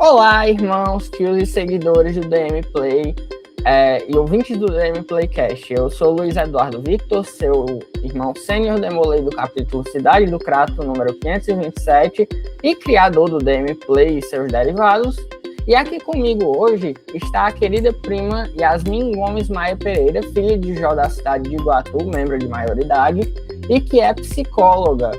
Olá, irmãos, tios e seguidores do DM Play e ouvintes do DM Playcast. Eu sou Luiz Eduardo Victor, seu irmão sênior Demolei do capítulo Cidade do Crato, número 527, e criador do DM Play e seus derivados. E aqui comigo hoje está a querida prima Yasmin Gomes Maia Pereira, filha de Jó da cidade de Iguatu, membro de maioridade, e que é psicóloga.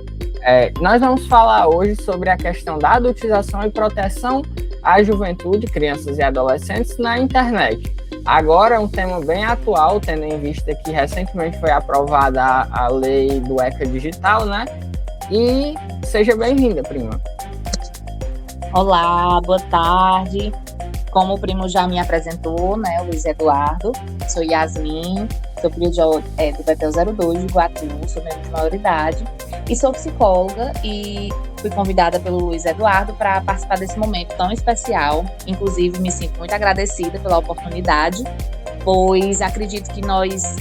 Nós vamos falar hoje sobre a questão da adultização e proteção à juventude, crianças e adolescentes na internet. Agora é um tema bem atual, tendo em vista que recentemente foi aprovada a lei do ECA digital, né? E seja bem-vinda, prima. Olá, boa tarde. Como o primo já me apresentou, né, o Luiz Eduardo, sou Yasmin, sou filho do Betel 02 de Iguatu, sou membro de maioridade e sou psicóloga e fui convidada pelo Luiz Eduardo para participar desse momento tão especial. Inclusive, me sinto muito agradecida pela oportunidade, pois acredito que nós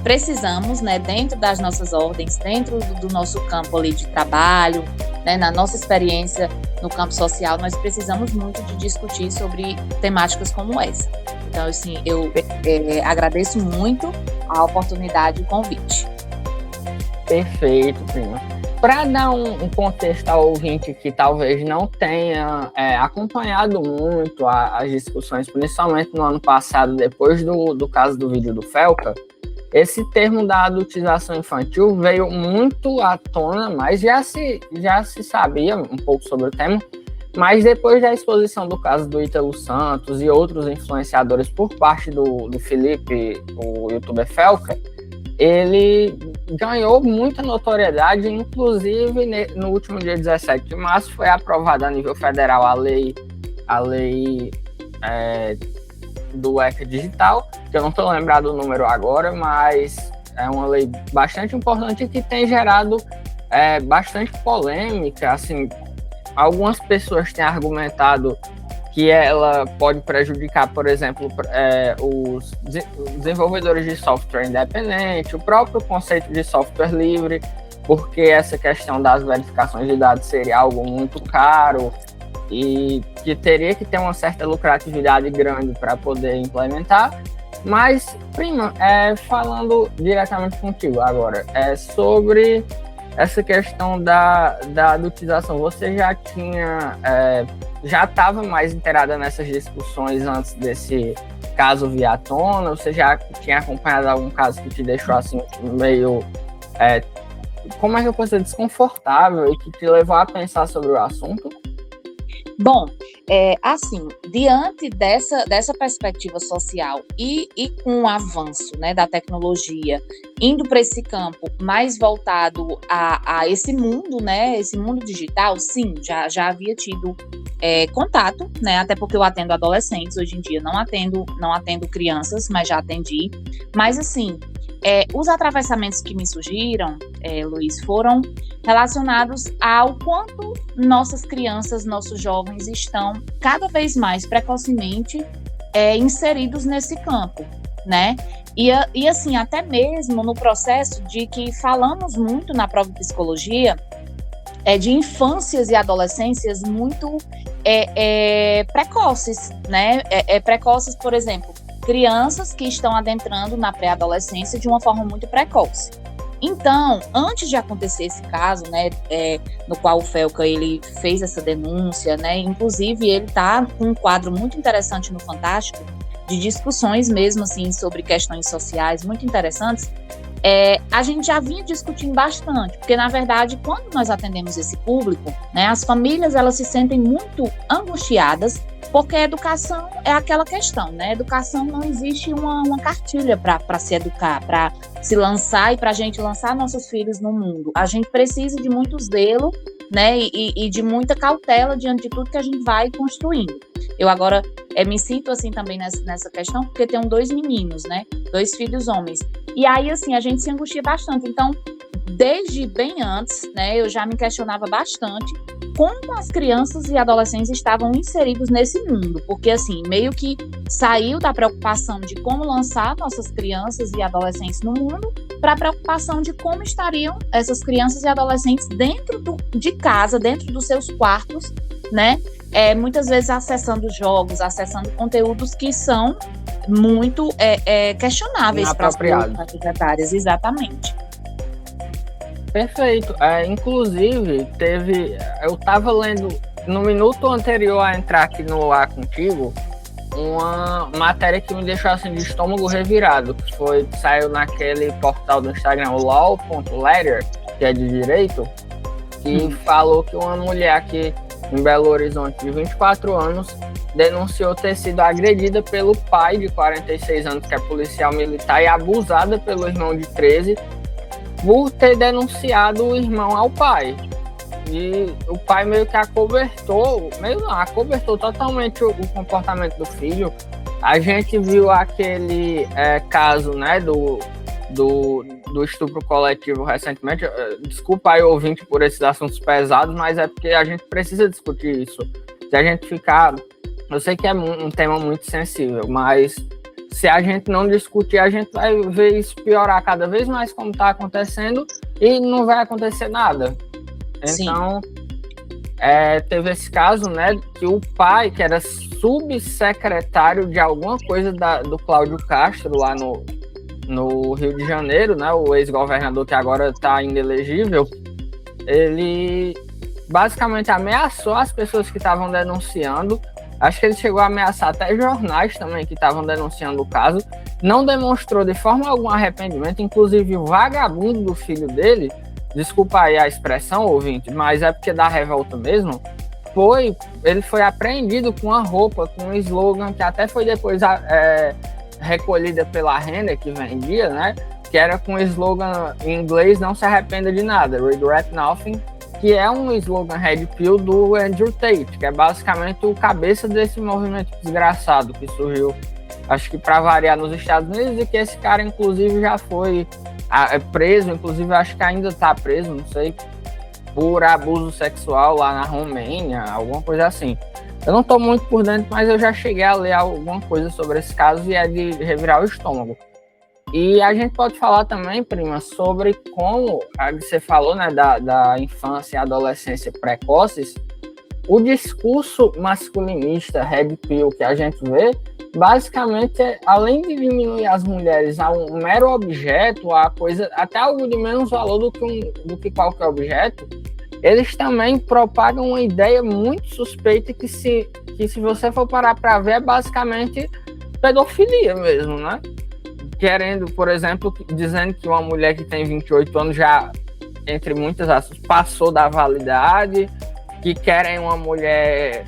precisamos, né, dentro das nossas ordens, dentro do nosso campo ali de trabalho, né, na nossa experiência no campo social, nós precisamos muito de discutir sobre temáticas como essa. Então, assim, eu agradeço muito a oportunidade e o convite. Perfeito, prima. Para dar um contexto ao ouvinte que talvez não tenha acompanhado muito as discussões, principalmente no ano passado, depois do caso do vídeo do Felca, esse termo da adultização infantil veio muito à tona, mas já se sabia um pouco sobre o tema, mas depois da exposição do caso do Ítalo Santos e outros influenciadores por parte do Felipe, o youtuber Felca, ele ganhou muita notoriedade, inclusive no último dia 17 de março foi aprovada a nível federal a lei do ECA digital, que eu não estou lembrado do número agora, mas é uma lei bastante importante que tem gerado bastante polêmica. Assim, algumas pessoas têm argumentado que ela pode prejudicar, por exemplo, os desenvolvedores de software independente, o próprio conceito de software livre, porque essa questão das verificações de dados seria algo muito caro e que teria que ter uma certa lucratividade grande para poder implementar. Mas, prima, falando diretamente contigo agora, sobre essa questão da adultização, você já estava mais inteirada nessas discussões antes desse caso vir à tona? Você já tinha acompanhado algum caso que te deixou assim meio, como é que eu posso dizer, desconfortável e que te levou a pensar sobre o assunto? Bom, assim, diante dessa perspectiva social e com o avanço, né, da tecnologia, indo para esse campo mais voltado a esse mundo, né, esse mundo digital, sim, já havia tido contato, né, até porque eu atendo adolescentes, hoje em dia não atendo crianças, mas já atendi, mas assim, os atravessamentos que me surgiram, Luiz, foram relacionados ao quanto nossas crianças, nossos jovens estão cada vez mais precocemente inseridos nesse campo, né? E assim, até mesmo no processo de que falamos muito na própria psicologia, de infâncias e adolescências muito precoces, né? Precoces, por exemplo, crianças que estão adentrando na pré-adolescência de uma forma muito precoce. Então, antes de acontecer esse caso, né, no qual o Felca ele fez essa denúncia, né, inclusive ele está com um quadro muito interessante no Fantástico, de discussões mesmo assim sobre questões sociais muito interessantes, a gente já vinha discutindo bastante, porque na verdade quando nós atendemos esse público, né, as famílias elas se sentem muito angustiadas, porque a educação é aquela questão, né? Educação não existe uma cartilha para se educar, para se lançar e para a gente lançar nossos filhos no mundo. A gente precisa de muito zelo, né? E de muita cautela diante de tudo que a gente vai construindo. Eu agora me sinto assim também nessa questão, porque tenho 2 meninos, né? 2 filhos homens. E aí, assim, a gente se angustia bastante. Então, desde bem antes, né? Eu já me questionava bastante como as crianças e adolescentes estavam inseridos nesse mundo, porque assim, meio que saiu da preocupação de como lançar nossas crianças e adolescentes no mundo para a preocupação de como estariam essas crianças e adolescentes dentro de casa, dentro dos seus quartos, né? Muitas vezes acessando jogos, acessando conteúdos que são muito questionáveis para as proprietárias, exatamente. Perfeito. Inclusive, eu estava lendo, no minuto anterior a entrar aqui no ar contigo, uma matéria que me deixou assim de estômago revirado, que saiu naquele portal do Instagram, o law.letter, que é de direito, que falou que uma mulher aqui em Belo Horizonte, de 24 anos, denunciou ter sido agredida pelo pai de 46 anos, que é policial militar, e abusada pelo irmão de 13, por ter denunciado o irmão ao pai. E o pai meio que acobertou totalmente o comportamento do filho. A gente viu aquele caso, né, do estupro coletivo recentemente. Desculpa aí, ouvinte, por esses assuntos pesados, mas é porque a gente precisa discutir isso. Se a gente ficar... Eu sei que é um tema muito sensível, mas se a gente não discutir, a gente vai ver isso piorar cada vez mais como está acontecendo e não vai acontecer nada. Então, teve esse caso, né, que o pai, que era subsecretário de alguma coisa do Cláudio Castro, lá no Rio de Janeiro, né, o ex-governador que agora está inelegível, ele basicamente ameaçou as pessoas que estavam denunciando. Acho que ele chegou a ameaçar até jornais também que estavam denunciando o caso. Não demonstrou de forma alguma arrependimento. Inclusive, o vagabundo do filho dele, desculpa aí a expressão, ouvinte, mas é porque dá revolta mesmo, ele foi apreendido com uma roupa, com um slogan que até foi depois recolhida pela Renner, que vendia, né? Que era com o slogan em inglês, não se arrependa de nada, regret nothing, que é um slogan Red Pill do Andrew Tate, que é basicamente o cabeça desse movimento desgraçado que surgiu, acho que para variar, nos Estados Unidos, e que esse cara, inclusive, já foi preso, inclusive, acho que ainda está preso, não sei, por abuso sexual lá na Romênia, alguma coisa assim. Eu não estou muito por dentro, mas eu já cheguei a ler alguma coisa sobre esse caso e é de revirar o estômago. E a gente pode falar também, prima, sobre como você falou, né, da infância e adolescência precoces. O discurso masculinista, Red Pill, que a gente vê, basicamente, além de diminuir as mulheres a um mero objeto, a coisa, até algo de menos valor do que qualquer objeto, eles também propagam uma ideia muito suspeita que se você for parar para ver, é basicamente pedofilia mesmo, né? Querendo, por exemplo, dizendo que uma mulher que tem 28 anos já, entre muitas aspas, passou da validade, que querem uma mulher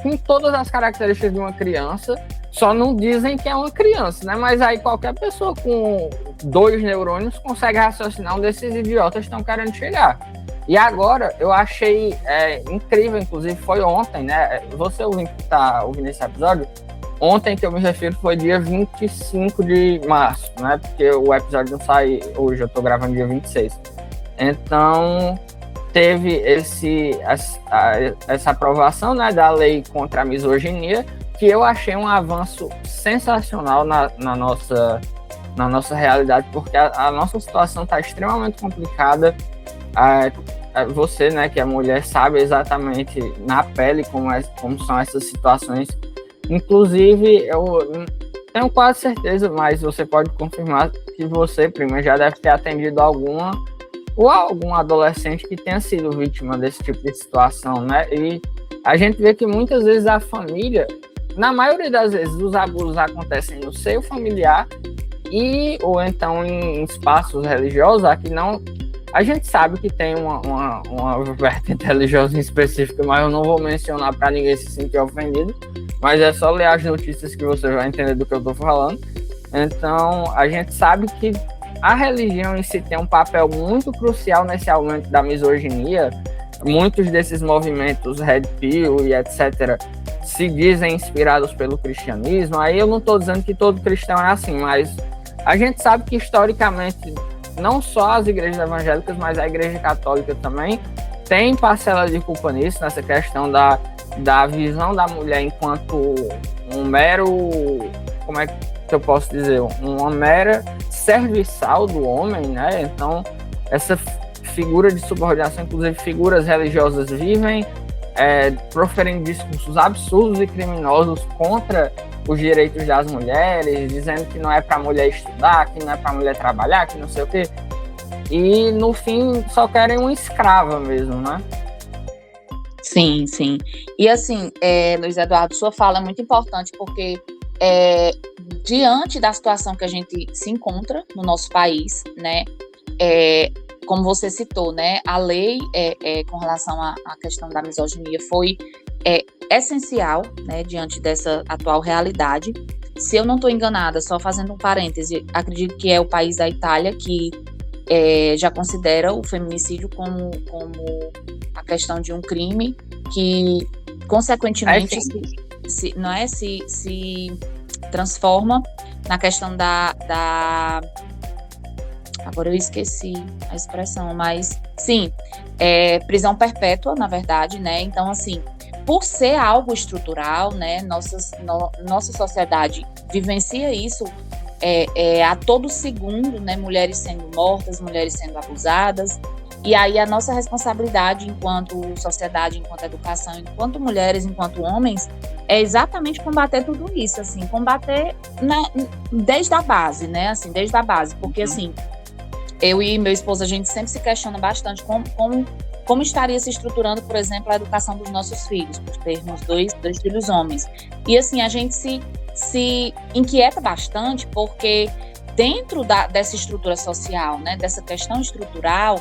com todas as características de uma criança, só não dizem que é uma criança, né? Mas aí qualquer pessoa com 2 neurônios consegue raciocinar onde esses idiotas estão querendo chegar. E agora, eu achei incrível, inclusive foi ontem, né? Você ouvindo que está ouvindo esse episódio, ontem que eu me refiro foi dia 25 de março, né? Porque o episódio não sai hoje, eu tô gravando dia 26. Então, teve essa aprovação, né, da lei contra a misoginia, que eu achei um avanço sensacional na nossa realidade, porque a nossa situação está extremamente complicada. Você, né, que é mulher, sabe exatamente na pele como são essas situações. Inclusive, eu tenho quase certeza, mas você pode confirmar que você, prima, já deve ter atendido algum adolescente que tenha sido vítima desse tipo de situação, né? E a gente vê que muitas vezes a família, na maioria das vezes, os abusos acontecem no seio familiar ou então em espaços religiosos. Aqui não... A gente sabe que tem uma vertente religiosa em específico, mas eu não vou mencionar para ninguém se sentir ofendido, mas é só ler as notícias que você vai entender do que eu estou falando. Então, a gente sabe que a religião em si tem um papel muito crucial nesse aumento da misoginia. Muitos desses movimentos Red Pill e etc. se dizem inspirados pelo cristianismo. Aí eu não estou dizendo que todo cristão é assim, mas a gente sabe que historicamente não só as igrejas evangélicas, mas a igreja católica também tem parcela de culpa nisso, nessa questão da visão da mulher enquanto um mero, como é que eu posso dizer, uma mera serviçal do homem, né? Então, essa figura de subordinação, inclusive figuras religiosas vivem proferindo discursos absurdos e criminosos contra os direitos das mulheres, dizendo que não é para a mulher estudar, que não é para a mulher trabalhar, que não sei o quê. E, no fim, só querem uma escrava mesmo, né? Sim, sim. E, assim, Luiz Eduardo, sua fala é muito importante, porque diante da situação que a gente se encontra no nosso país, né, como você citou, né, a lei com relação à questão da misoginia foi essencial, né, diante dessa atual realidade. Se eu não estou enganada, só fazendo um parêntese, acredito que é o país da Itália que já considera o feminicídio como a questão de um crime que, consequentemente, se transforma na questão da agora eu esqueci a expressão, mas sim, prisão perpétua, na verdade, né? Então, assim, por ser algo estrutural, né, nossa sociedade vivencia isso a todo segundo, né, mulheres sendo mortas, mulheres sendo abusadas, e aí a nossa responsabilidade enquanto sociedade, enquanto educação, enquanto mulheres, enquanto homens, é exatamente combater tudo isso, assim, combater desde a base, né, assim, desde a base, porque, assim, eu e meu esposo, a gente sempre se questiona bastante como estaria se estruturando, por exemplo, a educação dos nossos filhos, por termos dois filhos homens. E, assim, a gente se inquieta bastante, porque dentro dessa estrutura social, né, dessa questão estrutural,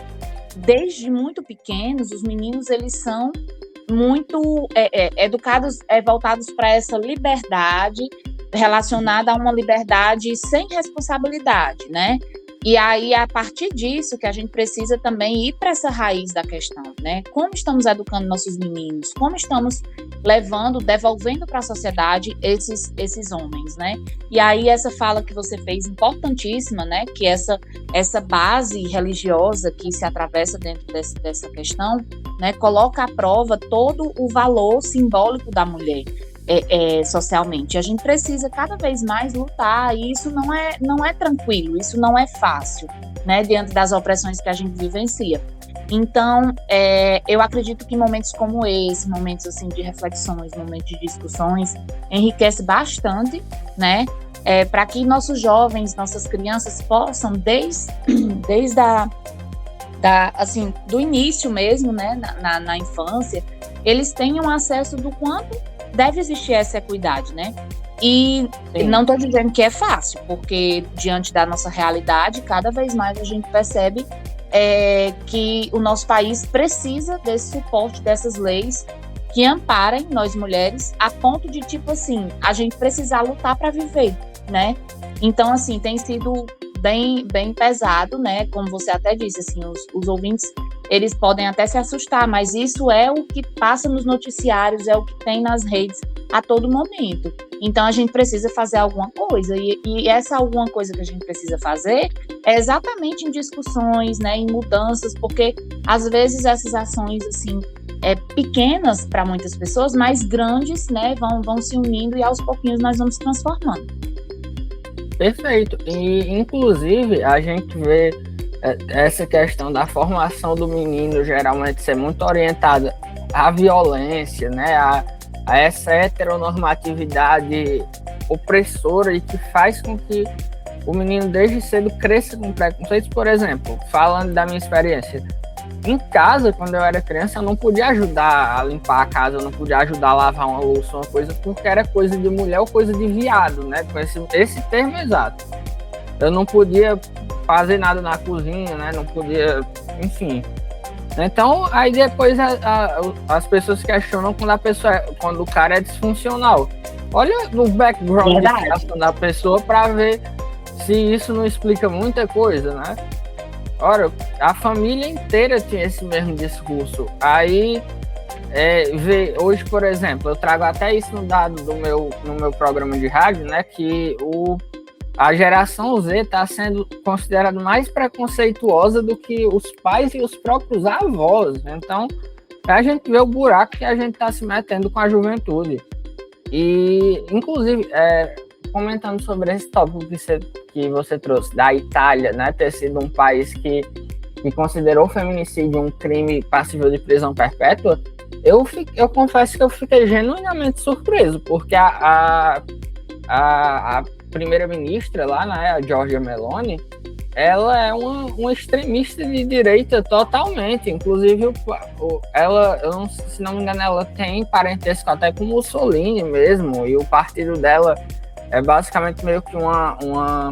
desde muito pequenos, os meninos, eles são muito educados, voltados para essa liberdade, relacionada a uma liberdade sem responsabilidade, né? E aí, a partir disso, que a gente precisa também ir para essa raiz da questão, né? Como estamos educando nossos meninos? Como estamos devolvendo para a sociedade esses homens, né? E aí, essa fala que você fez, importantíssima, né? Que essa base religiosa que se atravessa dentro dessa questão, né? Coloca à prova todo o valor simbólico da mulher. Socialmente. A gente precisa cada vez mais lutar, e isso não é tranquilo, isso não é fácil, né, diante das opressões que a gente vivencia. Então, eu acredito que momentos como esse, momentos assim de reflexões, momentos de discussões, enriquece bastante, né, para que nossos jovens, nossas crianças possam, desde assim, do início mesmo, né, na infância, eles tenham acesso do quanto deve existir essa equidade, né? E Sim. Não estou dizendo que é fácil, porque diante da nossa realidade, cada vez mais a gente percebe que o nosso país precisa desse suporte, dessas leis que amparem nós mulheres, a ponto de, tipo assim, a gente precisar lutar para viver, né? Então, assim, tem sido bem pesado, né? Como você até disse, assim, os ouvintes, eles podem até se assustar, mas isso é o que passa nos noticiários, é o que tem nas redes a todo momento. Então, a gente precisa fazer alguma coisa, e essa alguma coisa que a gente precisa fazer é exatamente em discussões, né, em mudanças, porque, às vezes, essas ações, assim, pequenas para muitas pessoas, mas grandes, né, vão se unindo, e aos pouquinhos nós vamos transformando. Perfeito. E, inclusive, a gente vê essa questão da formação do menino geralmente ser muito orientada à violência, né, a essa heteronormatividade opressora, e que faz com que o menino desde cedo cresça com preconceitos. Por exemplo, falando da minha experiência, em casa, quando eu era criança, eu não podia ajudar a limpar a casa, eu não podia ajudar a lavar uma louça, uma coisa, porque era coisa de mulher ou coisa de viado, né, com esse termo exato. Eu não podia fazer nada na cozinha, né, não podia, enfim. Então, aí depois as pessoas questionam quando o cara é disfuncional. Olha no background de criação da pessoa para ver se isso não explica muita coisa, né? Ora, a família inteira tinha esse mesmo discurso. Aí, hoje, por exemplo, eu trago até isso no dado no meu programa de rádio, né? Que a geração Z está sendo considerada mais preconceituosa do que os pais e os próprios avós. Então, a gente vê o buraco que a gente está se metendo com a juventude. E, inclusive, comentando sobre esse tópico que você trouxe, da Itália, né, ter sido um país que considerou o feminicídio um crime passível de prisão perpétua, eu confesso que eu fiquei genuinamente surpreso, porque a primeira-ministra lá, né, a Giorgia Meloni, ela é uma extremista de direita totalmente. Inclusive, ela, se não me engano, ela tem parentesco até com Mussolini mesmo, e o partido dela é basicamente meio que um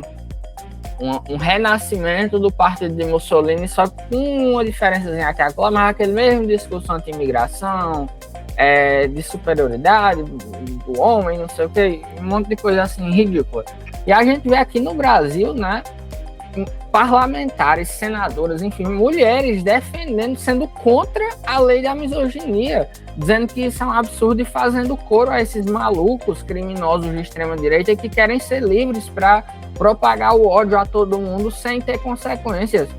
renascimento do partido de Mussolini, só com uma diferençazinha aqui, mas aquele mesmo discurso anti-imigração, de superioridade do homem, não sei o que, um monte de coisa assim ridícula. E a gente vê aqui no Brasil, né, parlamentares, senadoras, enfim, mulheres defendendo, sendo contra a lei da misoginia, dizendo que isso é um absurdo e fazendo coro a esses malucos criminosos de extrema-direita que querem ser livres para propagar o ódio a todo mundo sem ter consequências,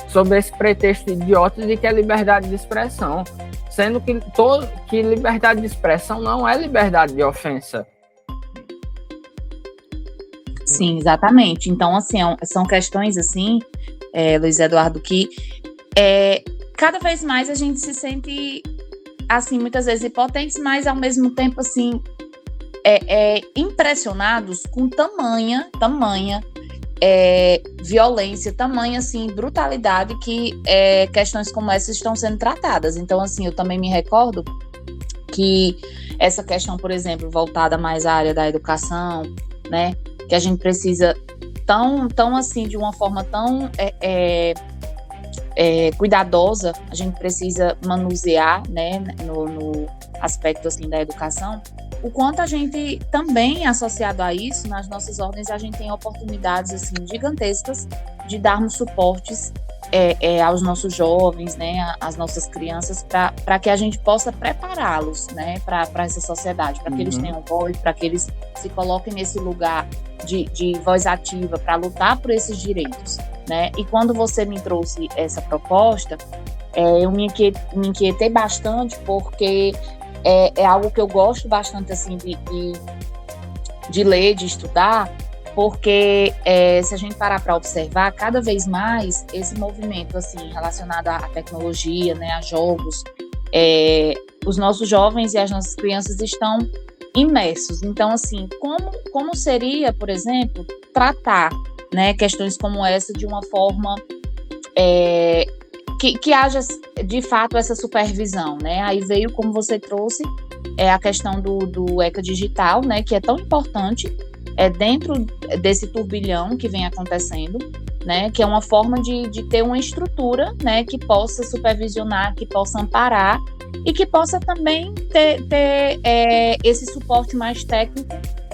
sob esse pretexto idiota de que é liberdade de expressão, sendo que liberdade de expressão não é liberdade de ofensa. Sim, exatamente. Então, assim, são questões, assim, Luiz Eduardo, que cada vez mais a gente se sente, assim, muitas vezes impotentes, mas, ao mesmo tempo, assim, impressionados com tamanha violência, tamanha, assim, brutalidade que questões como essas estão sendo tratadas. Então, assim, eu também me recordo que essa questão, por exemplo, voltada mais à área da educação, né, que a gente precisa tão assim, de uma forma tão cuidadosa, a gente precisa manusear, né, no aspecto, assim, da educação, o quanto a gente também, associado a isso, nas nossas ordens, a gente tem oportunidades, assim, gigantescas de darmos suportes aos nossos jovens, né, às nossas crianças, para que a gente possa prepará-los, né, para essa sociedade, para que eles tenham voz, para que eles se coloquem nesse lugar de voz ativa, para lutar por esses direitos, né? E quando você me trouxe essa proposta, eu me inquietei bastante, porque é algo que eu gosto bastante, assim, de ler, de estudar, porque se a gente parar para observar, cada vez mais esse movimento, assim, relacionado à tecnologia, né, a jogos, os nossos jovens e as nossas crianças estão imersos. Então, assim, como seria, por exemplo, tratar, né, questões como essa de uma forma que haja, de fato, essa supervisão, né? Aí veio, como você trouxe, a questão do ECA digital, né, que é tão importante dentro desse turbilhão que vem acontecendo, né, que é uma forma de ter uma estrutura, né, que possa supervisionar, que possa amparar e que possa também ter esse suporte mais técnico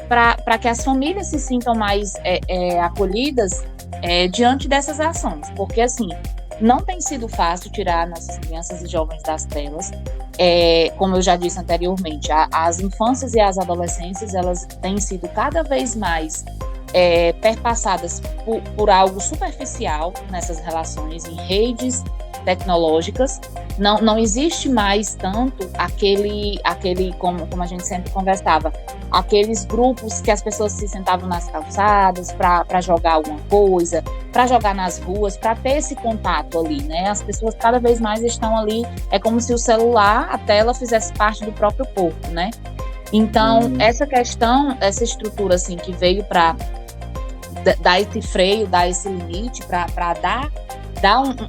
para que as famílias se sintam mais acolhidas diante dessas ações, porque, assim, não tem sido fácil tirar nossas crianças e jovens das telas. Como eu já disse anteriormente, as infâncias e as adolescências, elas têm sido cada vez mais perpassadas por algo superficial nessas relações, em redes tecnológicas. Não existe mais tanto aquele como a gente sempre conversava, aqueles grupos que as pessoas se sentavam nas calçadas para jogar alguma coisa, para jogar nas ruas, para ter esse contato ali, né? As pessoas cada vez mais estão ali, é como se o celular, a tela, fizesse parte do próprio corpo, né? Então, essa questão, essa estrutura, assim, que veio para dar esse freio, dar esse limite, para dar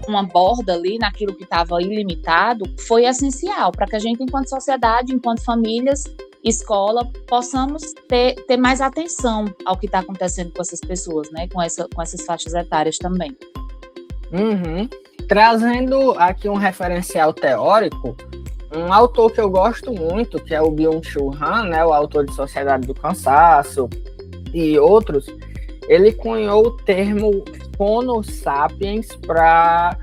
uma borda ali naquilo que estava ilimitado, foi essencial para que a gente, enquanto sociedade, enquanto famílias, escola, possamos ter mais atenção ao que está acontecendo com essas pessoas, né? Com essas faixas etárias também. Trazendo aqui um referencial teórico, um autor que eu gosto muito, que é o Byung-Chul Han, né, o autor de Sociedade do Cansaço e outros, ele cunhou o termo Homo sapiens para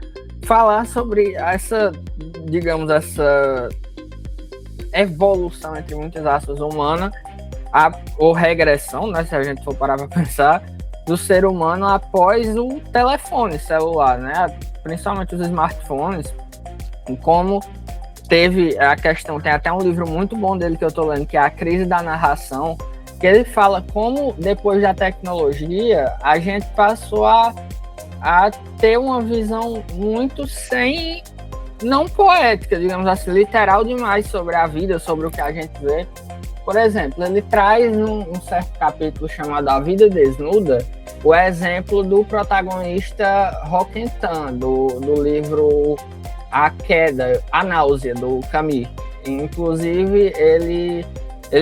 falar sobre essa evolução, entre muitas aspas, humana, ou regressão, né, se a gente for parar para pensar, do ser humano após o telefone celular, né? Principalmente os smartphones, e como teve a questão, tem até um livro muito bom dele que eu estou lendo, que é A Crise da Narração, que ele fala como depois da tecnologia a gente passou a ter uma visão muito não poética, digamos assim, literal demais sobre a vida, sobre o que a gente vê. Por exemplo, ele traz um certo capítulo chamado A Vida Desnuda, o exemplo do protagonista Roquentin, do livro A Queda, A Náusea, do Camus. Inclusive, ele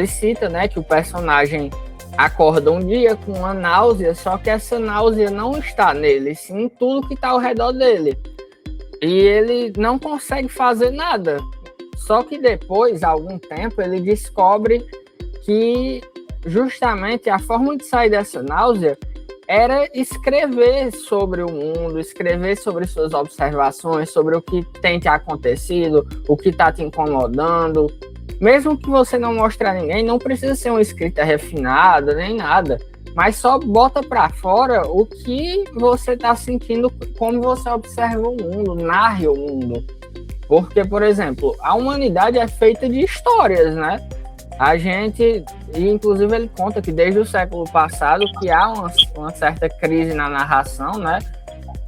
cita, né, que o personagem acorda um dia com uma náusea, só que essa náusea não está nele, sim em tudo que está ao redor dele. E ele não consegue fazer nada. Só que depois, há algum tempo, ele descobre que justamente a forma de sair dessa náusea era escrever sobre o mundo, escrever sobre suas observações, sobre o que tem te acontecido, o que está te incomodando. Mesmo que você não mostre a ninguém, não precisa ser uma escrita refinada, nem nada. Mas só bota para fora o que você está sentindo, como você observa o mundo, narre o mundo. Porque, por exemplo, a humanidade é feita de histórias, né? A gente, e inclusive ele conta que desde o século passado que há uma certa crise na narração, né?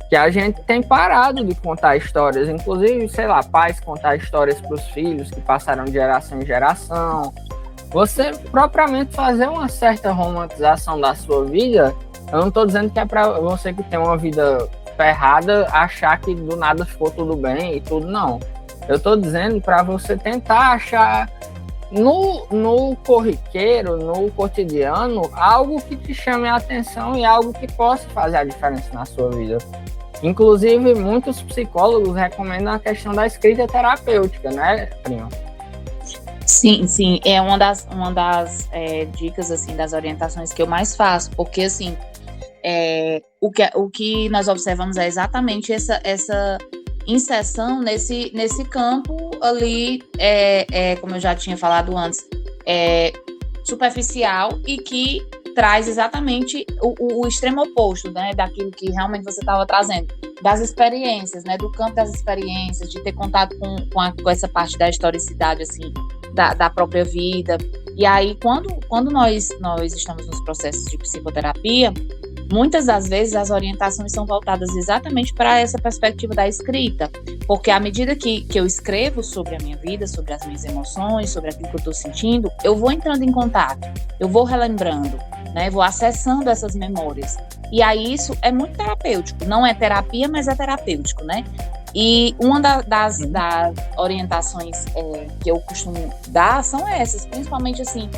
Que a gente tem parado de contar histórias, inclusive, sei lá, pais contar histórias para os filhos que passaram de geração em geração. Você propriamente fazer uma certa romantização da sua vida, eu não estou dizendo que é para você que tem uma vida ferrada achar que do nada ficou tudo bem e tudo, não. Eu estou dizendo para você tentar achar no corriqueiro, no cotidiano, algo que te chame a atenção e algo que possa fazer a diferença na sua vida. Inclusive, muitos psicólogos recomendam a questão da escrita terapêutica, né, Prima? Sim, é uma das dicas, assim, das orientações que eu mais faço, porque, assim, o que nós observamos é exatamente essa inserção nesse campo ali, como eu já tinha falado antes, superficial e que traz exatamente o extremo oposto, né, daquilo que realmente você estava trazendo, das experiências, né, do campo das experiências, de ter contato com essa parte da historicidade, assim, da própria vida. E aí, quando nós estamos nos processos de psicoterapia, muitas das vezes as orientações são voltadas exatamente para essa perspectiva da escrita, porque à medida que eu escrevo sobre a minha vida, sobre as minhas emoções, sobre aquilo que eu estou sentindo, eu vou entrando em contato, eu vou relembrando, né, vou acessando essas memórias. E aí isso é muito terapêutico, não é terapia, mas é terapêutico, né? E uma das orientações que eu costumo dar são essas, principalmente assim,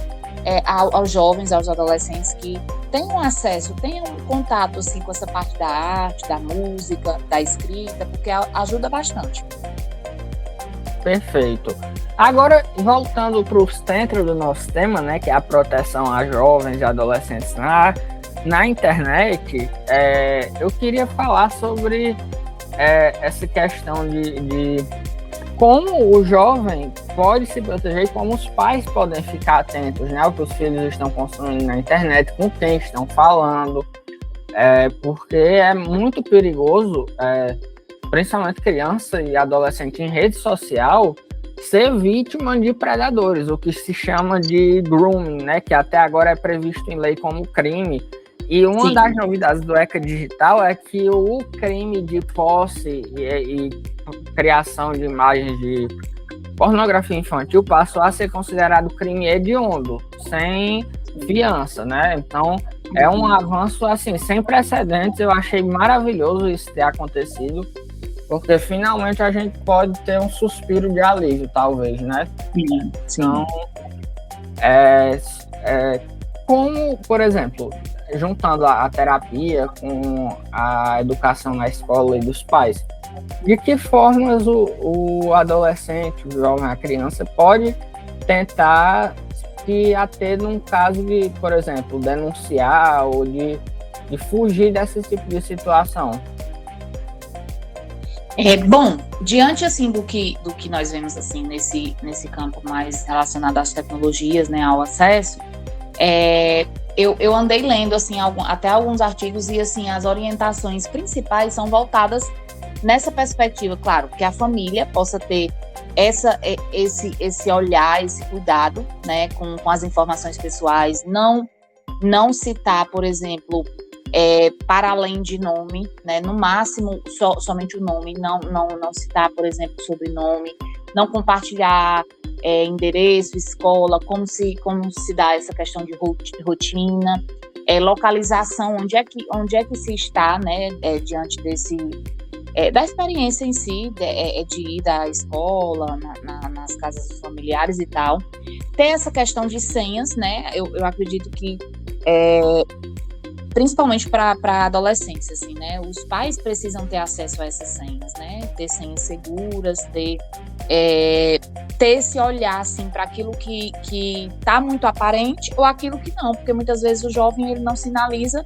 aos jovens, aos adolescentes que tenham acesso, tenham contato assim, com essa parte da arte, da música, da escrita, porque ajuda bastante. Perfeito. Agora, voltando para o centro do nosso tema, né, que é a proteção a jovens e adolescentes na internet, eu queria falar sobre essa questão de como o jovem pode se proteger e como os pais podem ficar atentos, né, ao que os filhos estão consumindo na internet, com quem estão falando, porque é muito perigoso, principalmente criança e adolescente em rede social, ser vítima de predadores, o que se chama de grooming, né, que até agora é previsto em lei como crime. E uma das novidades do ECA Digital é que o crime de posse e criação de imagens de pornografia infantil passou a ser considerado crime hediondo, sem fiança, né? Então, é um avanço, assim, sem precedentes. Eu achei maravilhoso isso ter acontecido, porque finalmente a gente pode ter um suspiro de alívio, talvez, né? Sim. Então, como, por exemplo, juntando a terapia com a educação na escola e dos pais, de que formas o adolescente, o jovem, a criança pode tentar se ater num caso de, por exemplo, denunciar ou de fugir desse tipo de situação? Bom, diante assim do que nós vemos assim nesse campo mais relacionado às tecnologias, né, ao acesso, eu andei lendo assim, até alguns artigos e assim, as orientações principais são voltadas nessa perspectiva, claro, que a família possa ter esse olhar, esse cuidado, né, com as informações pessoais, não citar, por exemplo, para além de nome, né, no máximo somente o nome, não citar, por exemplo, sobrenome, não compartilhar endereço, escola, como se dá essa questão de rotina, localização, onde é que se está, né, diante da experiência em si, de ir à escola, nas casas familiares e tal. Ter essa questão de senhas, né, eu acredito que principalmente para a adolescência, assim, né? Os pais precisam ter acesso a essas senhas, né? Ter senhas seguras, ter esse olhar, assim, para aquilo que está muito aparente ou aquilo que não, porque muitas vezes o jovem ele não sinaliza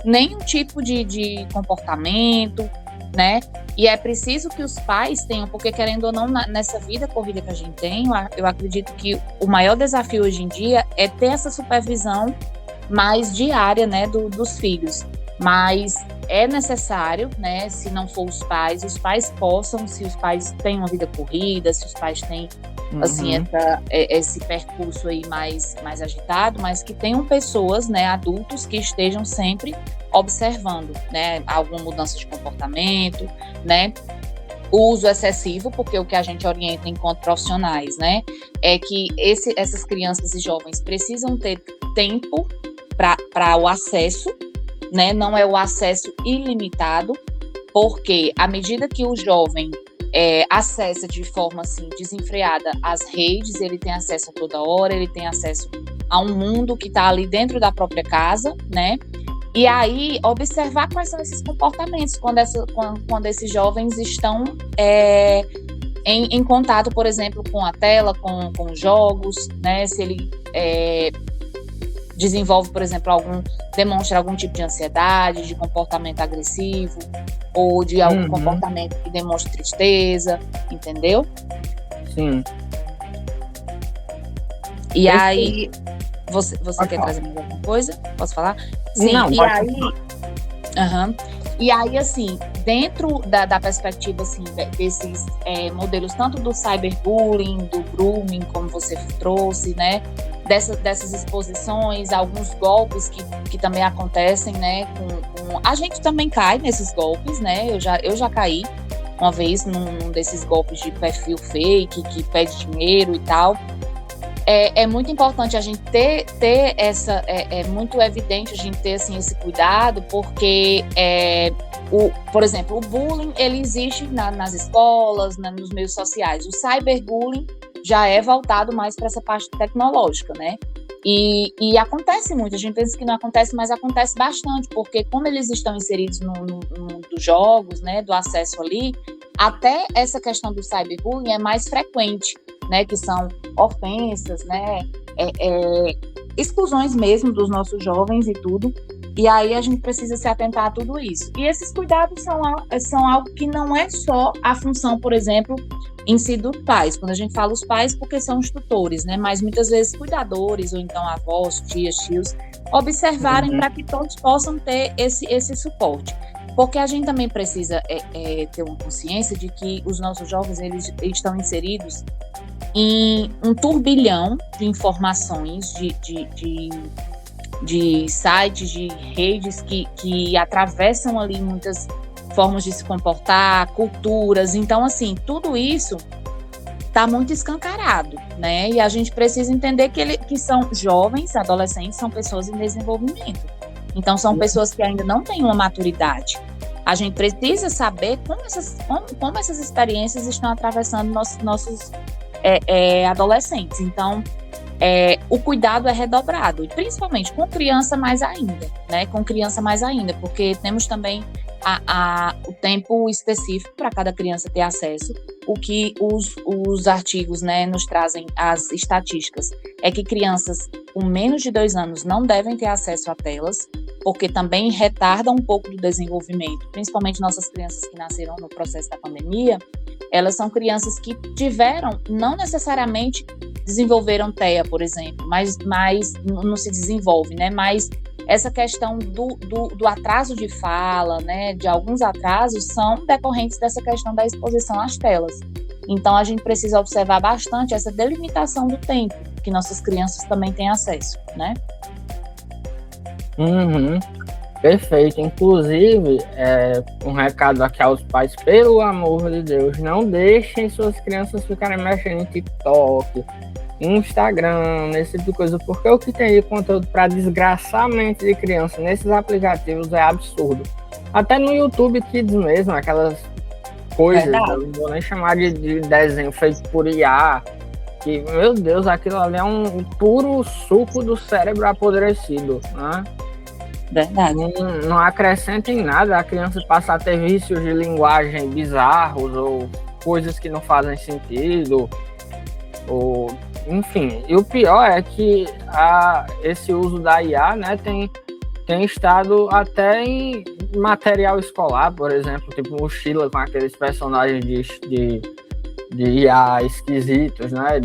nenhum tipo de comportamento, né? E é preciso que os pais tenham, porque querendo ou não, nessa vida corrida que a gente tem, eu acredito que o maior desafio hoje em dia é ter essa supervisão mais diária, né, dos filhos, mas é necessário, né, se não for os pais possam, se os pais têm uma vida corrida, se os pais têm, assim, esse percurso aí mais agitado, mas que tenham pessoas, né, adultos que estejam sempre observando, né, alguma mudança de comportamento, né, o uso excessivo, porque o que a gente orienta enquanto profissionais, né, é que essas crianças e jovens precisam ter tempo para o acesso, né? Não é o acesso ilimitado, porque à medida que o jovem acessa de forma assim, desenfreada as redes, ele tem acesso a toda hora, ele tem acesso a um mundo que está ali dentro da própria casa, né? E aí, observar quais são esses comportamentos quando esses jovens estão em contato, por exemplo, com a tela, com jogos, né? Se ele desenvolve, por exemplo, demonstra algum tipo de ansiedade, de comportamento agressivo, ou de algum comportamento que demonstra tristeza, entendeu? Sim. E aí, você quer trazer mais alguma coisa? Posso falar? Sim, não, e aí... E aí, assim, dentro da perspectiva, assim, desses modelos, tanto do cyberbullying, do grooming, como você trouxe, né, dessas exposições, alguns golpes que também acontecem, né, a gente também cai nesses golpes, né, eu já caí uma vez num desses golpes de perfil fake, que pede dinheiro e tal. É muito importante a gente ter essa... É muito evidente a gente ter, assim, esse cuidado, porque, por exemplo, o bullying, ele existe nas escolas, nos meios sociais. O cyberbullying já é voltado mais para essa parte tecnológica, né? E acontece muito, a gente pensa que não acontece, mas acontece bastante, porque como eles estão inseridos no mundo dos jogos, né, do acesso ali, até essa questão do cyberbullying é mais frequente, né, que são ofensas, né, exclusões mesmo dos nossos jovens e tudo, e aí a gente precisa se atentar a tudo isso. E esses cuidados são algo que não é só a função, por exemplo, em si dos pais. Quando a gente fala os pais, porque são os tutores, né, mas muitas vezes cuidadores, ou então avós, tias, tios, observarem para que todos possam ter esse suporte. Porque a gente também precisa ter uma consciência de que os nossos jovens eles estão inseridos em um turbilhão de informações, de sites, de redes que atravessam ali muitas formas de se comportar, culturas. Então, assim, tudo isso está muito escancarado, né? E a gente precisa entender que são jovens, adolescentes, são pessoas em desenvolvimento. Então, são pessoas que ainda não têm uma maturidade. A gente precisa saber como essas experiências estão atravessando nossos adolescentes. Então, o cuidado é redobrado, principalmente com criança mais ainda, né? Com criança mais ainda, porque temos também o tempo específico para cada criança ter acesso. O que os artigos, né, nos trazem, as estatísticas, é que crianças com menos de 2 anos não devem ter acesso a telas, porque também retarda um pouco do desenvolvimento, principalmente nossas crianças que nasceram no processo da pandemia, elas são crianças que tiveram, não necessariamente desenvolveram TEA, por exemplo, mas não se desenvolve, né? Mas essa questão do atraso de fala, né, de alguns atrasos, são decorrentes dessa questão da exposição às telas. Então, a gente precisa observar bastante essa delimitação do tempo que nossas crianças também têm acesso, né? Uhum. Perfeito. Inclusive, um recado aqui aos pais, pelo amor de Deus, não deixem suas crianças ficarem mexendo em TikTok, Instagram, nesse tipo de coisa, porque o que tem de conteúdo para desgraçar a mente de criança nesses aplicativos é absurdo. Até no YouTube Kids mesmo, aquelas coisas, eu não vou nem chamar de desenho feito por IA, que, meu Deus, aquilo ali é um puro suco do cérebro apodrecido, né? Verdade. Não acrescenta em nada, a criança passa a ter vícios de linguagem bizarros ou coisas que não fazem sentido, ou enfim. E o pior é que esse uso da IA, né, tem estado até em material escolar, por exemplo, tipo mochila com aqueles personagens de IA esquisitos, né,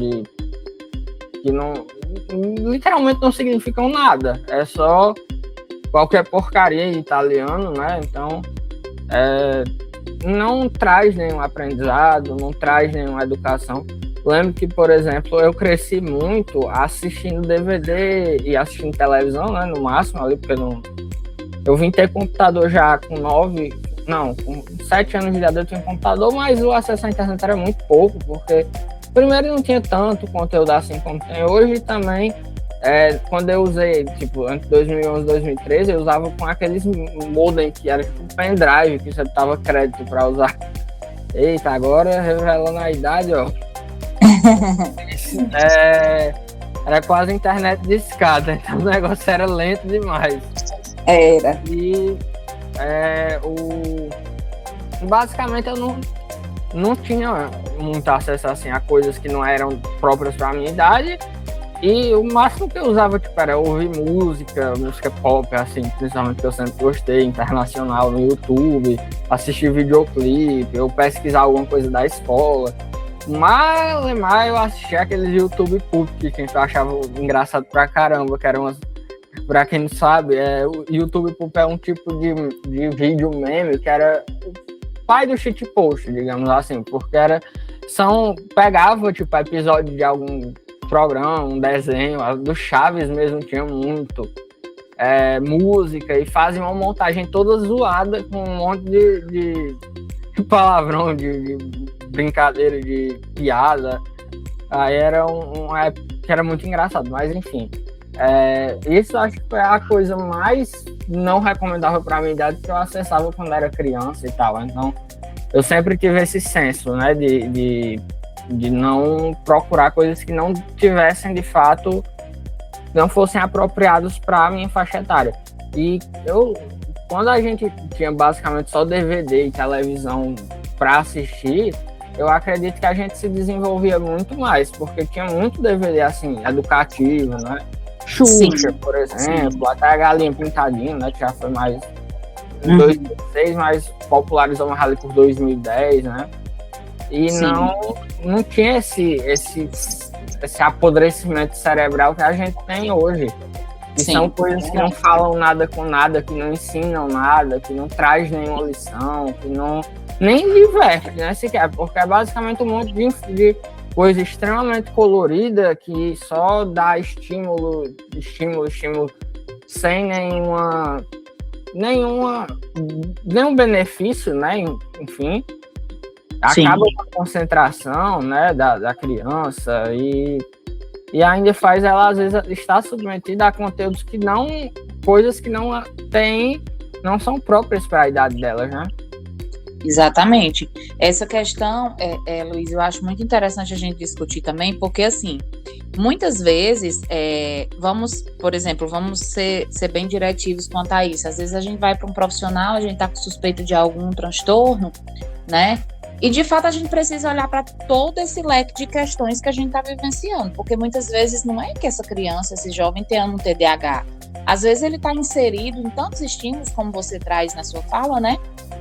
que não, literalmente não significam nada, é só qualquer porcaria em italiano, né, então não traz nenhum aprendizado, não traz nenhuma educação. Lembro que, por exemplo, eu cresci muito assistindo DVD e assistindo televisão, né, no máximo ali, porque eu vim ter computador já com 7 anos de idade eu tinha computador, mas o acesso à internet era muito pouco, porque primeiro não tinha tanto conteúdo assim como tem hoje, e também quando eu usei, tipo, entre 2011 e 2013, eu usava com aqueles modem que era tipo um pendrive, que você dava crédito para usar. Eita, agora revelando a idade, ó. Era quase internet de escada, então o negócio era lento demais. Era. E basicamente eu não tinha muito acesso assim, a coisas que não eram próprias para a minha idade. E o máximo que eu usava, tipo, era ouvir música pop, assim, principalmente que eu sempre gostei, internacional, no YouTube, assistir videoclipe, eu pesquisar alguma coisa da escola. Mas eu assistia aqueles YouTube Poop que eu achava engraçado pra caramba, que eram pra quem não sabe, o YouTube Poop é um tipo de vídeo meme que era o pai do shitpost, digamos assim, porque pegava, tipo, episódio de algum programa, um desenho, do Chaves mesmo tinha muito, música, e fazem uma montagem toda zoada com um monte de palavrão, de brincadeira, de piada. Aí era uma época que era muito engraçado, mas enfim, isso acho que foi a coisa mais não recomendável para a minha idade que eu acessava quando era criança e tal. Então eu sempre tive esse senso, né, de não procurar coisas que não tivessem, de fato, não fossem apropriados para a minha faixa etária. E quando a gente tinha basicamente só DVD e televisão para assistir, eu acredito que a gente se desenvolvia muito mais, porque tinha muito DVD, assim, educativo, né? Xuxa, por exemplo, até a Galinha Pintadinha, né, que já foi mais em 2006, mas popularizou mais ali por 2010, né? E não tinha esse apodrecimento cerebral que a gente tem hoje. Que são coisas que não falam nada com nada, que não ensinam nada, que não traz nenhuma lição, que não nem diverte, né, sequer, porque é basicamente um monte de coisa extremamente colorida que só dá estímulo, sem nenhum benefício, né, enfim. Acaba com a concentração, né, da criança e ainda faz ela, às vezes, estar submetida a conteúdos coisas que não são próprias para a idade delas, né? Exatamente. Essa questão, Luiz, eu acho muito interessante a gente discutir também, porque, assim, muitas vezes, por exemplo, vamos ser bem diretivos quanto a isso. Às vezes a gente vai para um profissional, a gente está com suspeita de algum transtorno, né? E, de fato, a gente precisa olhar para todo esse leque de questões que a gente está vivenciando, porque muitas vezes não é que essa criança, esse jovem, tenha um TDAH. Às vezes ele está inserido em tantos estímulos, como você traz na sua fala, né?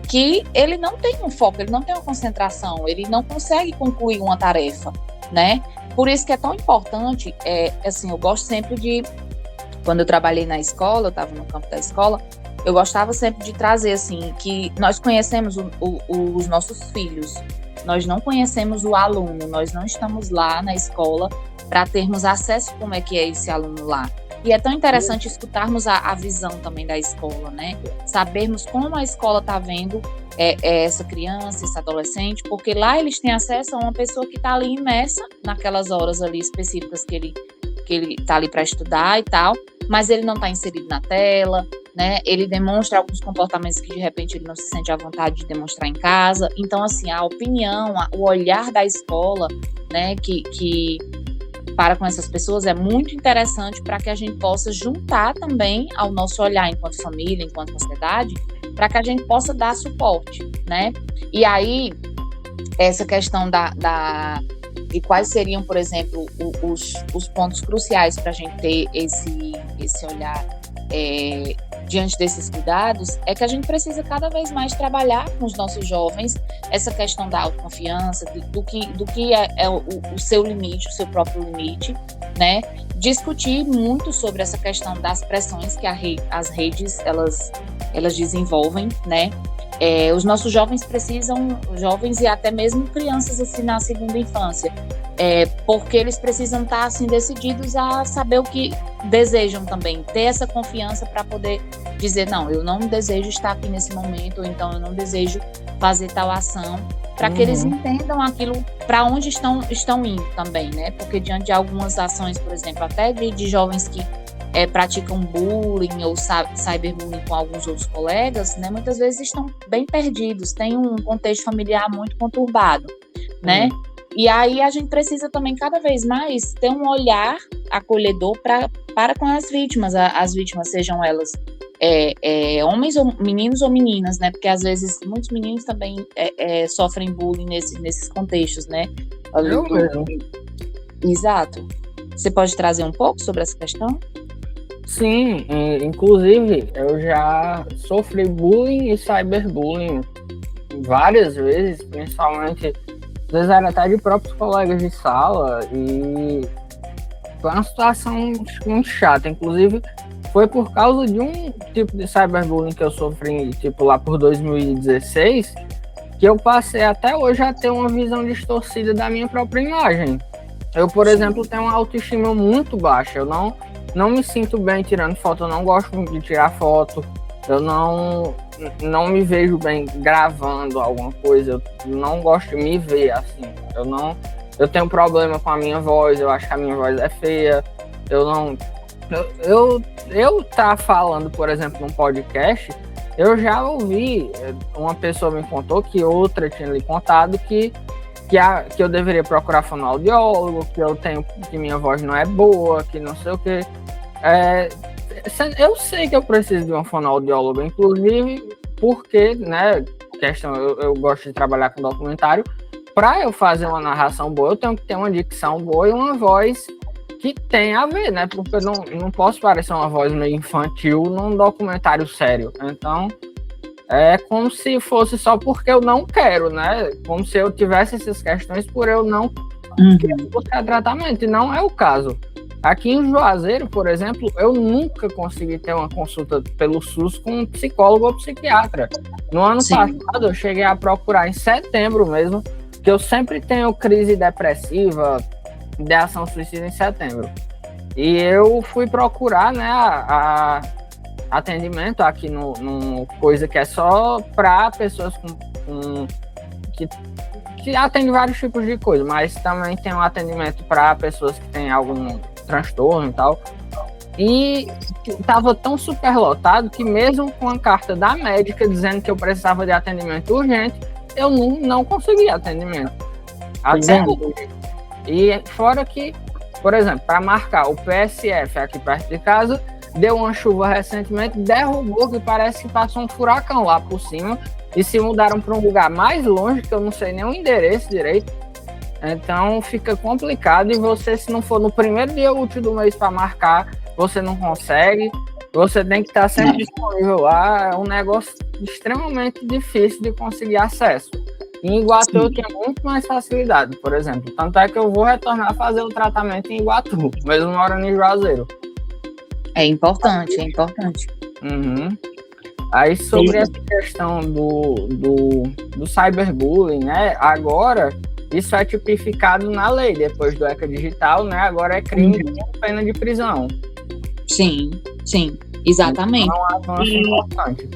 que ele não tem um foco, ele não tem uma concentração, ele não consegue concluir uma tarefa, né? Por isso que é tão importante, assim, eu gosto sempre de, quando eu trabalhei na escola, eu estava no campo da escola, eu gostava sempre de trazer, assim, que nós conhecemos os nossos filhos, nós não conhecemos o aluno, nós não estamos lá na escola para termos acesso a como é que é esse aluno lá. E é tão interessante escutarmos a visão também da escola, né? Sabermos como a escola está vendo essa criança, esse adolescente, porque lá eles têm acesso a uma pessoa que está ali imersa naquelas horas ali específicas que ele está ali para estudar e tal, mas ele não está inserido na tela, né? Ele demonstra alguns comportamentos que de repente ele não se sente à vontade de demonstrar em casa. Então, assim, a opinião, o olhar da escola, né, que para com essas pessoas é muito interessante para que a gente possa juntar também ao nosso olhar enquanto família, enquanto sociedade, para que a gente possa dar suporte, né? E aí, essa questão de quais seriam, por exemplo, os pontos cruciais para a gente ter esse olhar diante desses cuidados, é que a gente precisa cada vez mais trabalhar com os nossos jovens essa questão da autoconfiança, do que é o seu limite, o seu próprio limite, né? Discutir muito sobre essa questão das pressões que as redes elas desenvolvem, né? Os nossos jovens precisam, jovens e até mesmo crianças assim na segunda infância, porque eles precisam estar assim decididos a saber o que desejam também, ter essa confiança para poder dizer, não, eu não desejo estar aqui nesse momento, ou então eu não desejo fazer tal ação, para que eles entendam aquilo, para onde estão indo também, né? Porque diante de algumas ações, por exemplo, até de jovens que praticam bullying ou cyberbullying com alguns outros colegas, né, muitas vezes estão bem perdidos, têm um contexto familiar muito conturbado, né? E aí a gente precisa também cada vez mais ter um olhar acolhedor para com as vítimas sejam elas homens ou meninos ou meninas, né? Porque às vezes muitos meninos também sofrem bullying nesses contextos, né? Eu mesmo. Exato. Você pode trazer um pouco sobre essa questão? Sim, inclusive eu já sofri bullying e cyberbullying várias vezes, principalmente às vezes era até de próprios colegas de sala, e foi uma situação muito chata. Inclusive foi por causa de um tipo de cyberbullying que eu sofri tipo lá por 2016 que eu passei até hoje a ter uma visão distorcida da minha própria imagem. Eu, por exemplo, tenho uma autoestima muito baixa, eu não me sinto bem tirando foto, eu não gosto muito de tirar foto, eu não me vejo bem gravando alguma coisa, eu não gosto de me ver assim, eu tenho problema com a minha voz, eu acho que a minha voz é feia, eu tá falando, por exemplo, num podcast, eu já ouvi, uma pessoa me contou que outra tinha lhe contado que eu deveria procurar fonoaudiólogo, que minha voz não é boa, que não sei o que. Eu sei que eu preciso de uma fonoaudióloga, inclusive porque, né, eu gosto de trabalhar com documentário. Para eu fazer uma narração boa, eu tenho que ter uma dicção boa e uma voz que tem a ver, né? Porque eu não posso parecer uma voz meio infantil num documentário sério. Então, é como se fosse só porque eu não quero, né? Como se eu tivesse essas questões por eu não buscar tratamento, e não é o caso. Aqui em Juazeiro, por exemplo, eu nunca consegui ter uma consulta pelo SUS com um psicólogo ou psiquiatra. No ano passado, eu cheguei a procurar em setembro mesmo, que eu sempre tenho crise depressiva, ideação suicida em setembro. E eu fui procurar, né, a atendimento aqui no coisa que é só para pessoas que atendem vários tipos de coisa, mas também tem um atendimento para pessoas que têm algum transtorno e tal. E estava tão superlotado que mesmo com a carta da médica dizendo que eu precisava de atendimento urgente, eu não conseguia atendimento. Até hoje. E fora que, por exemplo, para marcar o PSF aqui perto de casa, deu uma chuva recentemente, derrubou, que parece que passou um furacão lá por cima, e se mudaram para um lugar mais longe, que eu não sei nem o endereço direito. Então fica complicado, e você, se não for no primeiro dia útil do mês para marcar, você não consegue. você tem que estar sempre disponível lá, é um negócio extremamente difícil de conseguir acesso. Em Iguatu eu tinha muito mais facilidade, por exemplo. Tanto é que eu vou retornar a fazer o tratamento em Iguatu, mesmo morando em Juazeiro. É importante, é importante. Uhum. Aí sobre essa questão do cyberbullying, né? Agora, isso é tipificado na lei, depois do ECA Digital, né? Agora é crime com pena de prisão. Sim, exatamente. Então, é um avanço importante.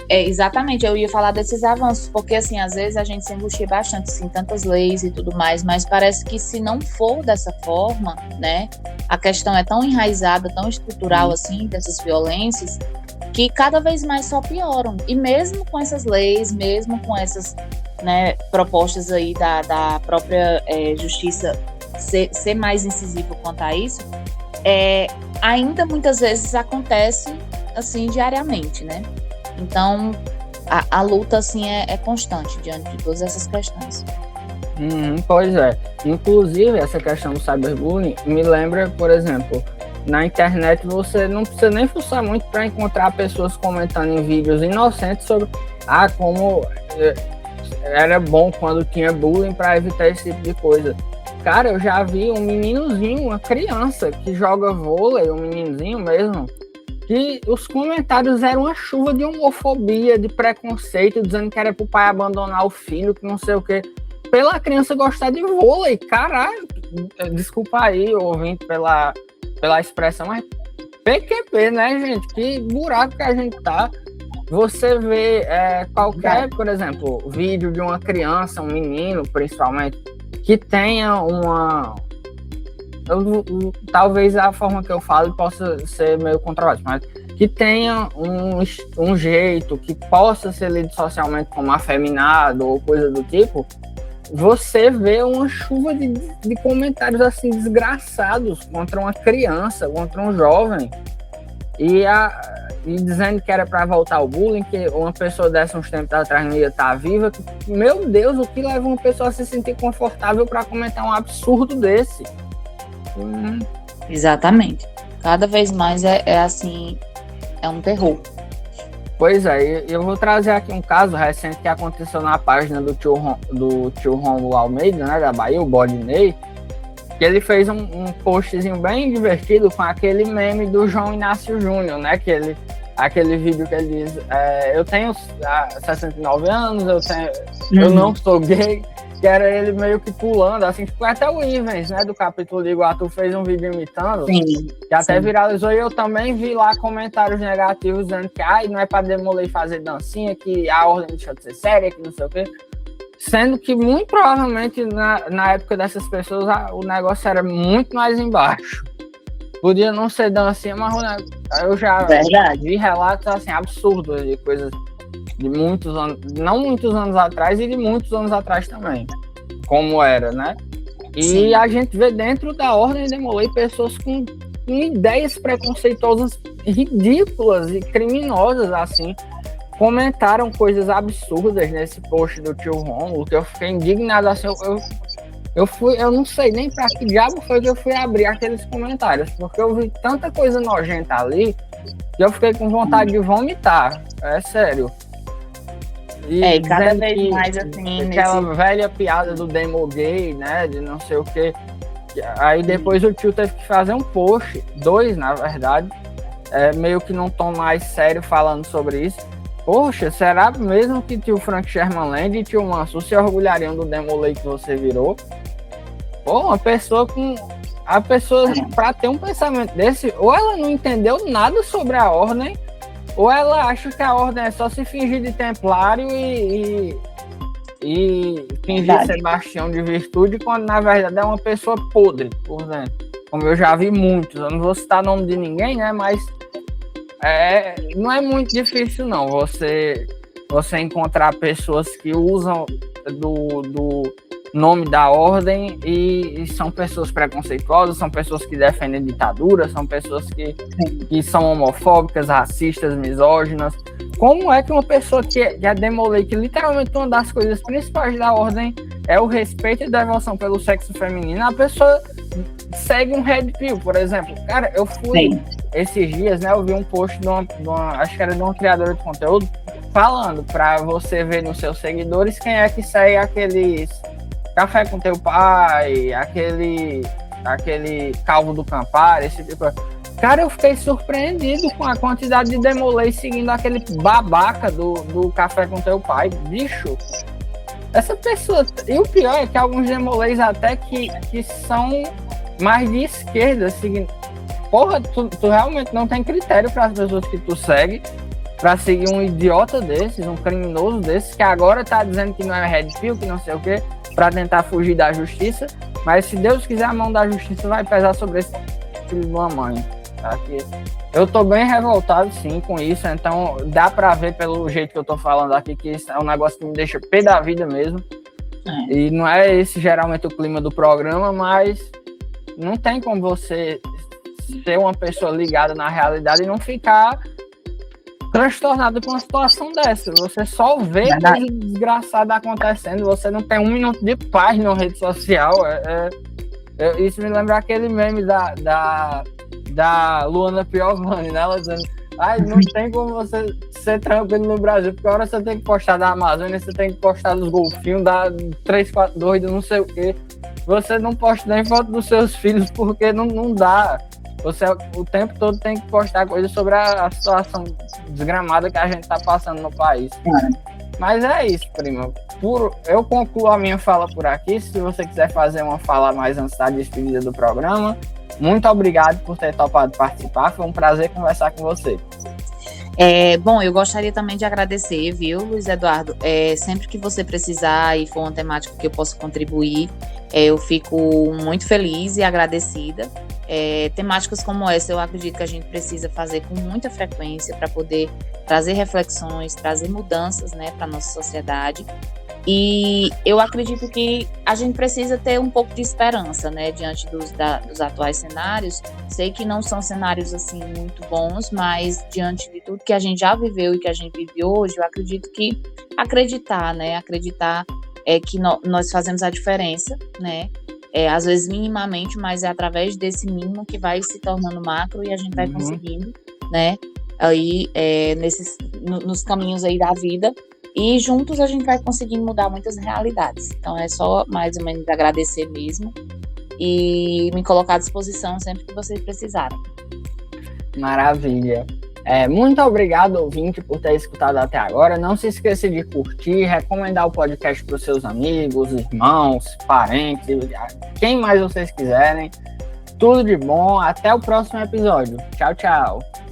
Exatamente, eu ia falar desses avanços, porque assim, às vezes a gente se angustia bastante, assim, tantas leis e tudo mais, mas parece que se não for dessa forma, né, a questão é tão enraizada, tão estrutural, assim, dessas violências, que cada vez mais só pioram. E mesmo com essas leis, mesmo com essas, né, propostas aí da própria justiça ser mais incisiva quanto a isso, ainda muitas vezes acontece, assim, diariamente, né? Então, a luta, assim, é constante diante de todas essas questões. Pois é. Inclusive, essa questão do cyberbullying me lembra, por exemplo, na internet você não precisa nem fuçar muito para encontrar pessoas comentando em vídeos inocentes sobre como era bom quando tinha bullying para evitar esse tipo de coisa. Cara, eu já vi um meninozinho, uma criança que joga vôlei, um meninozinho mesmo, que os comentários eram uma chuva de homofobia, de preconceito, dizendo que era pro pai abandonar o filho, que não sei o quê. Pela criança gostar de vôlei, caralho. Desculpa aí, ouvinte, pela expressão, mas PQP, né, gente? Que buraco que a gente tá. Você vê qualquer, por exemplo, vídeo de uma criança, um menino, principalmente, que tenha uma... talvez a forma que eu falo possa ser meio controversa, mas que tenha um jeito que possa ser lido socialmente como afeminado ou coisa do tipo, você vê uma chuva de comentários assim desgraçados contra uma criança, contra um jovem, e dizendo que era para voltar ao bullying, que uma pessoa dessa uns tempos atrás não ia estar viva. Meu Deus, o que leva uma pessoa a se sentir confortável para comentar um absurdo desse? Exatamente. Cada vez mais assim, é um terror. Pois é, eu vou trazer aqui um caso recente que aconteceu na página do tio Romulo Almeida, né, da Bahia, o Bodinei, que ele fez um postzinho bem divertido com aquele meme do João Inácio Júnior, né, aquele vídeo que ele diz, eu tenho 69 anos, eu não sou gay, que era ele meio que pulando, assim, tipo, até o Ivens, né, do capítulo de Iguatu fez um vídeo imitando, que até viralizou, e eu também vi lá comentários negativos dizendo que não é pra Demolei fazer dancinha, que a ordem deixou de ser séria, que não sei o quê, sendo que muito provavelmente na época dessas pessoas o negócio era muito mais embaixo. Podia não ser dancinha, mas eu já vi relatos assim, absurdos de coisas de muitos anos, não muitos anos atrás e de muitos anos atrás também, como era, né? E a gente vê dentro da Ordem Demolei pessoas com ideias preconceituosas ridículas e criminosas, assim, comentaram coisas absurdas nesse post do tio Romulo, que eu fiquei indignado, assim, eu não sei nem pra que diabo foi que eu fui abrir aqueles comentários, porque eu vi tanta coisa nojenta ali, que eu fiquei com vontade de vomitar, é sério. E cada vez mais assim... Aquela velha piada do demo gay, né, de não sei o quê. Aí depois o tio teve que fazer um post, 2 na verdade, meio que num tom mais sério falando sobre isso. Poxa, será mesmo que tio Frank Sherman Land e tio Mansur se orgulhariam do Demolei que você virou? Pô, a pessoa pra ter um pensamento desse, ou ela não entendeu nada sobre a ordem, ou ela acha que a ordem é só se fingir de templário e fingir ser bastião de virtude, quando na verdade é uma pessoa podre por dentro. Como eu já vi muitos, eu não vou citar o nome de ninguém, né, mas não é muito difícil não, você encontrar pessoas que usam do nome da ordem e são pessoas preconceituosas, são pessoas que defendem ditadura, são pessoas que são homofóbicas, racistas, misóginas. Como é que uma pessoa que é Demolei, que literalmente uma das coisas principais da ordem é o respeito e devoção pelo sexo feminino, a pessoa segue um Red Pill, por exemplo? Cara, eu fui esses dias, né, eu vi um post acho que era de uma criadora de conteúdo, falando para você ver nos seus seguidores quem é que segue aqueles Café com Teu Pai, aquele Calvo do Campari, esse tipo. Cara, eu fiquei surpreendido com a quantidade de Demolei seguindo aquele babaca do Café com Teu Pai. Bicho, essa pessoa... E o pior é que alguns Demoleis até que são mais de esquerda, seguindo... Porra, tu realmente não tem critério para as pessoas que tu segue para seguir um idiota desses, um criminoso desses, que agora tá dizendo que não é red pill, que não sei o quê, para tentar fugir da justiça. Mas se Deus quiser, a mão da justiça vai pesar sobre esse filho de uma mãe. Tá? Eu tô bem revoltado, sim, com isso. Então, dá pra ver pelo jeito que eu tô falando aqui que isso é um negócio que me deixa pé da vida mesmo. E não é esse geralmente o clima do programa, mas não tem como você ser uma pessoa ligada na realidade e não ficar transtornado com uma situação dessa. Você só vê coisa desgraçada acontecendo, você não tem um minuto de paz na rede social. Isso me lembra aquele meme da Luana Piovani, né? Ela dizendo, não tem como você ser tranquilo no Brasil, porque agora você tem que postar da Amazônia, você tem que postar dos golfinhos, da 342, não sei o quê. Você não posta nem foto dos seus filhos, porque não dá. Você o tempo todo tem que postar coisas sobre a situação desgramada que a gente tá passando no país. Mas é isso, prima. Eu concluo a minha fala por aqui. Se você quiser fazer uma fala mais antes da despedida do programa, muito obrigado por ter topado participar. Foi um prazer conversar com você. Bom, eu gostaria também de agradecer, viu, Luiz Eduardo? Sempre que você precisar e for uma temática que eu possa contribuir, eu fico muito feliz e agradecida. Temáticas como essa, eu acredito que a gente precisa fazer com muita frequência para poder trazer reflexões, trazer mudanças, né, para a nossa sociedade. E eu acredito que a gente precisa ter um pouco de esperança, né, diante dos atuais cenários. Sei que não são cenários assim muito bons, mas diante de tudo que a gente já viveu e que a gente vive hoje, eu acredito que acreditar que nós fazemos a diferença, né? Às vezes minimamente, mas é através desse mínimo que vai se tornando macro e a gente vai conseguindo, né? Aí nos caminhos aí da vida. E juntos a gente vai conseguindo mudar muitas realidades. Então é só mais ou menos agradecer mesmo e me colocar à disposição sempre que vocês precisarem. Maravilha. Muito obrigado, ouvinte, por ter escutado até agora. Não se esqueça de curtir, recomendar o podcast para os seus amigos, irmãos, parentes, quem mais vocês quiserem. Tudo de bom. Até o próximo episódio. Tchau, tchau.